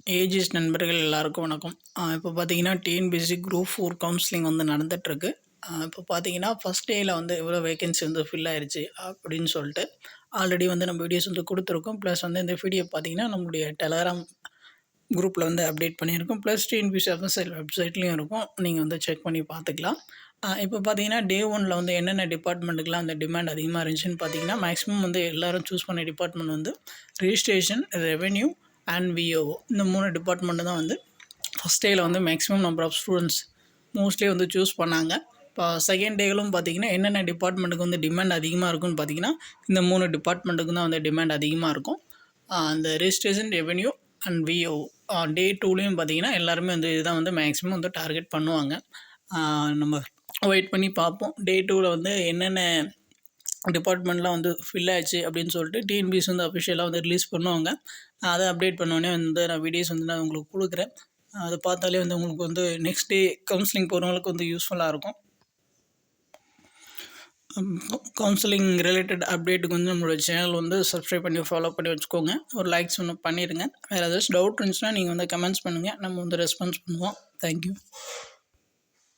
AGS நண்பர்கள் எல்லாருக்கும் வணக்கம். இப்போ பார்த்தீங்கன்னா டிஎன்பிஎஸ்சி குரூப் 4 கவுன்சிலிங் வந்து நடந்துகிட்ருக்கு. இப்போ பார்த்தீங்கன்னா ஃபஸ்ட் டேயில் வந்து எவ்வளோ வேகன்சி வந்து ஃபில் ஆயிருச்சு அப்படின்னு சொல்லிட்டு ஆல்ரெடி வந்து நம்ம வீடியோஸ் வந்து கொடுத்துருக்கோம். ப்ளஸ் வந்து இந்த பிடிஎஃப் பார்த்தீங்கன்னா நம்மளுடைய டெலகிராம் குரூப்பில் வந்து அப்டேட் பண்ணியிருக்கோம். ப்ளஸ் டிஎன்பிஎஸ்சி அஃபிஷியல் வெப்சைட்லேயும் இருக்கும். நீங்கள் வந்து செக் பண்ணி பார்த்துக்கலாம். இப்போ பார்த்தீங்கன்னா டே 1ல் வந்து என்னென்ன டிபார்ட்மெண்ட்டுக்கெலாம் அந்த டிமாண்ட் அதிகமாக இருந்துச்சுன்னு பார்த்தீங்கன்னா மேக்ஸிமம் வந்து எல்லோரும் சூஸ் பண்ண டிபார்ட்மெண்ட் வந்து ரிஜிஸ்ட்ரேஷன், ரெவென்யூ அண்ட் விஓஓ. இந்த 3 டிபார்ட்மெண்ட்டு தான் வந்து ஃபஸ்ட் டேயில் வந்து maximum number of students mostly வந்து சூஸ் பண்ணாங்க. இப்போ செகண்ட் டேகளும் பார்த்திங்கன்னா என்னென்ன டிபார்ட்மெண்ட்டுக்கு வந்து டிமாண்ட் அதிகமாக இருக்குன்னு பார்த்திங்கன்னா இந்த 3 டிபார்ட்மெண்ட்டுக்கு தான் வந்து டிமாண்ட் அதிகமாக இருக்கும். அந்த ரிஜிஸ்ட்ரேஷன், ரெவென்யூ அண்ட் விஓஓ. டே 2லேயும் பார்த்திங்கன்னா எல்லாருமே வந்து இதுதான் வந்து மேக்ஸிமம் வந்து டார்கெட் பண்ணுவாங்க. நம்ம வெயிட் பண்ணி பார்ப்போம். டே 2வில் வந்து என்னென்ன டிபார்ட்மெண்ட்லாம் வந்து ஃபில் ஆச்சு அப்படின்னு சொல்லிட்டு டிஎன்பிஎஸ்சி வந்து அஃபிஷியலாக வந்து ரிலீஸ் பண்ணுவாங்க. அதை அப்டேட் பண்ணோடனே வந்து நான் வீடியோஸ் வந்து நான் உங்களுக்கு கொடுக்குறேன். அதை பார்த்தாலே வந்து உங்களுக்கு வந்து நெக்ஸ்ட் டே கவுன்சிலிங் போகிறவங்களுக்கு வந்து யூஸ்ஃபுல்லாக இருக்கும். கவுன்சிலிங் ரிலேட்டட் அப்டேட்டுக்கு வந்து நம்மளோட சேனல் வந்து சப்ஸ்கிரைப் பண்ணி ஃபாலோ பண்ணி வச்சுக்கோங்க. ஒரு லைக்ஸ் ஒன்று பண்ணிடுங்க. வேறு ஏதாச்சும் டவுட் இருந்துச்சுன்னா நீங்கள் வந்து கமெண்ட்ஸ் பண்ணுங்கள். நம்ம வந்து ரெஸ்பான்ஸ் பண்ணுவோம். தேங்க்யூ.